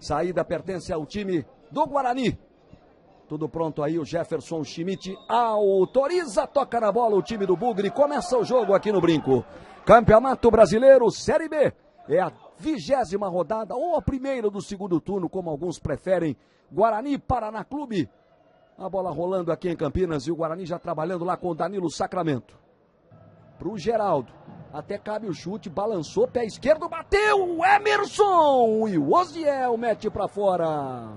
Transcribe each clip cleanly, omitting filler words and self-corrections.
Saída pertence ao time do Guarani. Tudo pronto aí, o Jefferson Schmidt autoriza, toca na bola o time do Bugre. Começa o jogo aqui no Brinco. Campeonato Brasileiro, Série B. É a 20ª rodada, ou a primeira do segundo turno, como alguns preferem. Guarani, Paraná Clube. A bola rolando aqui em Campinas e o Guarani já trabalhando lá com o Danilo Sacramento. Pro Geraldo. Até cabe o chute, balançou, pé esquerdo, bateu o Emerson! E o Osiel mete pra fora.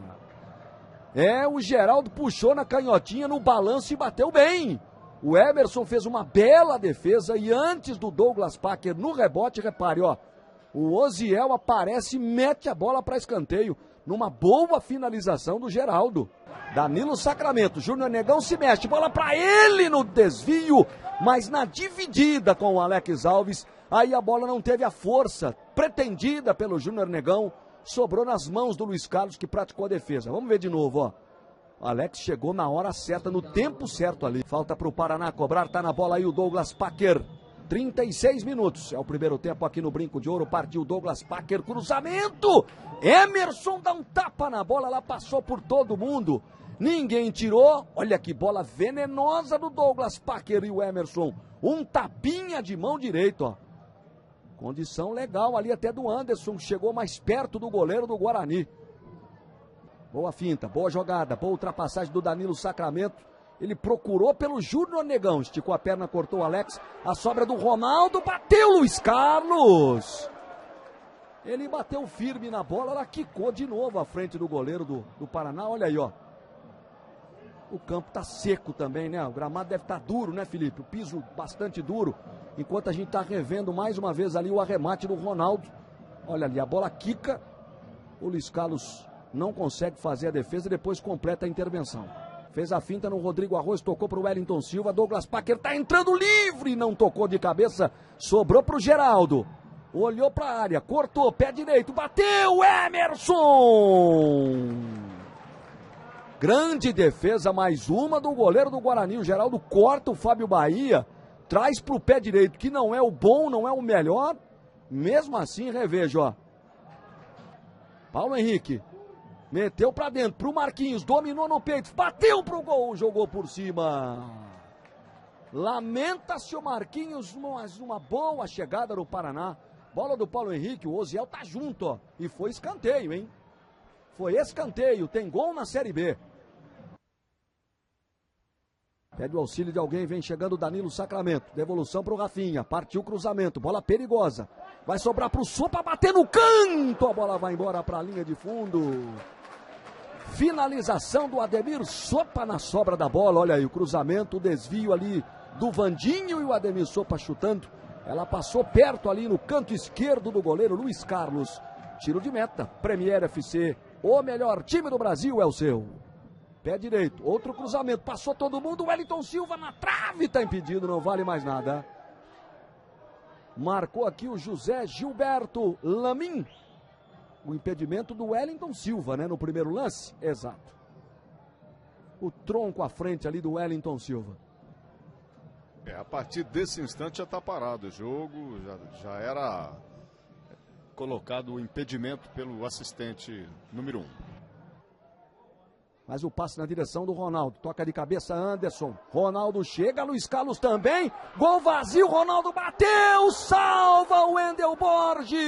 O Geraldo puxou na canhotinha, no balanço e bateu bem. O Emerson fez uma bela defesa e antes do Douglas Packer no rebote, repare, ó. O Osiel aparece e mete a bola para escanteio, numa boa finalização do Geraldo. Danilo Sacramento, Júnior Negão se mexe, bola para ele no desvio, mas na dividida com o Alex Alves, aí a bola não teve a força pretendida pelo Júnior Negão, sobrou nas mãos do Luiz Carlos que praticou a defesa. Vamos ver de novo, ó. O Alex chegou na hora certa, no tempo certo ali. Falta para o Paraná cobrar, tá na bola aí o Douglas Packer. 36 minutos, é o primeiro tempo aqui no Brinco de Ouro, partiu Douglas Packer, cruzamento, Emerson dá um tapa na bola, ela passou por todo mundo, ninguém tirou, olha que bola venenosa do Douglas Packer e o Emerson, um tapinha de mão direita, ó, condição legal ali até do Anderson, que chegou mais perto do goleiro do Guarani, boa finta, boa jogada, boa ultrapassagem do Danilo Sacramento. Ele procurou pelo Júnior Negão, esticou a perna, cortou o Alex, a sobra do Ronaldo, bateu Luiz Carlos. Ele bateu firme na bola, ela quicou de novo à frente do goleiro do Paraná, olha aí, ó. O campo tá seco também, né? O gramado deve estar duro, né, Felipe? O piso bastante duro, enquanto a gente tá revendo mais uma vez ali o arremate do Ronaldo. Olha ali, a bola quica, o Luiz Carlos não consegue fazer a defesa e depois completa a intervenção. Fez a finta no Rodrigo Arroz, tocou pro Wellington Silva, Douglas Packer tá entrando livre, não tocou de cabeça, sobrou pro Geraldo. Olhou pra área, cortou, pé direito, bateu, Emerson! Grande defesa, mais uma do goleiro do Guarani, o Geraldo corta o Fábio Bahia, traz pro pé direito, que não é o bom, não é o melhor, mesmo assim, revejo, ó. Paulo Henrique. Meteu pra dentro, pro Marquinhos, dominou no peito, bateu pro gol, jogou por cima. Lamenta-se o Marquinhos, mas uma boa chegada no Paraná. Bola do Paulo Henrique, o Osiel tá junto, ó. E foi escanteio, hein? Foi escanteio, tem gol na Série B. Pede o auxílio de alguém, vem chegando o Danilo Sacramento. Devolução pro Rafinha, partiu o cruzamento, bola perigosa. Vai sobrar pro Sopa, bater no canto, a bola vai embora pra linha de fundo. Finalização do Ademir Sopa na sobra da bola, olha aí o cruzamento, o desvio ali do Vandinho e o Ademir Sopa chutando. Ela passou perto ali no canto esquerdo do goleiro Luiz Carlos. Tiro de meta, Premier FC, o melhor time do Brasil é o seu. Pé direito, outro cruzamento, passou todo mundo, Wellington Silva na trave, tá impedido, não vale mais nada. Marcou aqui o José Gilberto Lamin. O impedimento do Wellington Silva, né, no primeiro lance, exato. O tronco à frente ali do Wellington Silva. A partir desse instante já está parado o jogo, já era colocado o impedimento pelo assistente número 1. Mas o passe na direção do Ronaldo, toca de cabeça Anderson, Ronaldo chega, Luiz Carlos também, gol vazio, Ronaldo bateu, salva o Wendel Borges.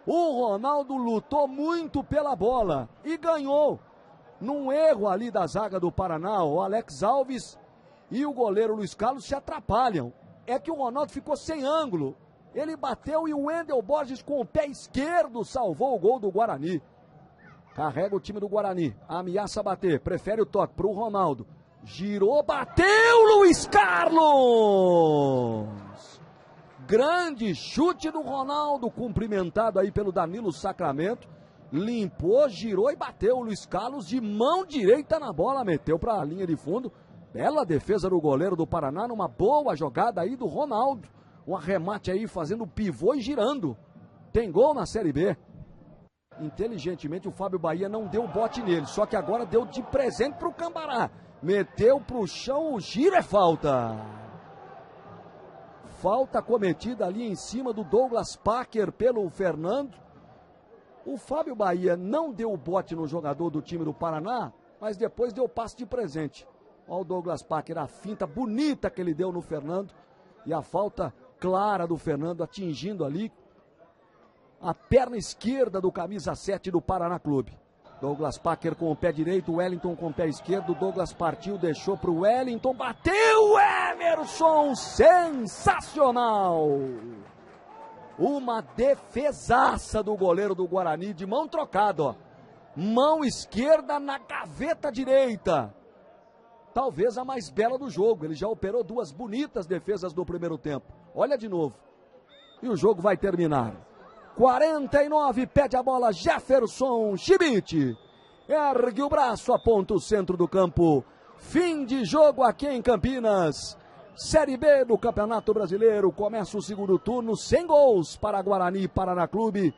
O Ronaldo lutou muito pela bola e ganhou. Num erro ali da zaga do Paraná, o Alex Alves e o goleiro Luiz Carlos se atrapalham. É que o Ronaldo ficou sem ângulo. Ele bateu e o Wendel Borges com o pé esquerdo salvou o gol do Guarani. Carrega o time do Guarani, ameaça bater, prefere o toque pro Ronaldo. Girou, bateu Luiz Carlos! Grande chute do Ronaldo, cumprimentado aí pelo Danilo Sacramento. Limpou, girou e bateu o Luiz Carlos de mão direita na bola, meteu para a linha de fundo. Bela defesa do goleiro do Paraná, numa boa jogada aí do Ronaldo. Um arremate aí fazendo pivô e girando. Tem gol na Série B. Inteligentemente o Fábio Bahia não deu bote nele, só que agora deu de presente pro Cambará. Meteu pro chão, o giro é falta. Falta cometida ali em cima do Douglas Packer pelo Fernando. O Fábio Bahia não deu o bote no jogador do time do Paraná, mas depois deu passe de presente. Olha o Douglas Parker, a finta bonita que ele deu no Fernando. E a falta clara do Fernando atingindo ali a perna esquerda do camisa 7 do Paraná Clube. Douglas Parker com o pé direito, Wellington com o pé esquerdo. Douglas partiu, deixou para o Wellington, bateu, Emerson, sensacional! Uma defesaça do goleiro do Guarani, de mão trocada, ó. Mão esquerda na gaveta direita. Talvez a mais bela do jogo. Ele já operou duas bonitas defesas no primeiro tempo. Olha de novo. E o jogo vai terminar. 49, pede a bola Jefferson Schmidt. Ergue o braço, aponta o centro do campo. Fim de jogo aqui em Campinas. Série B do Campeonato Brasileiro. Começa o segundo turno sem gols para Guarani e Paraná Clube.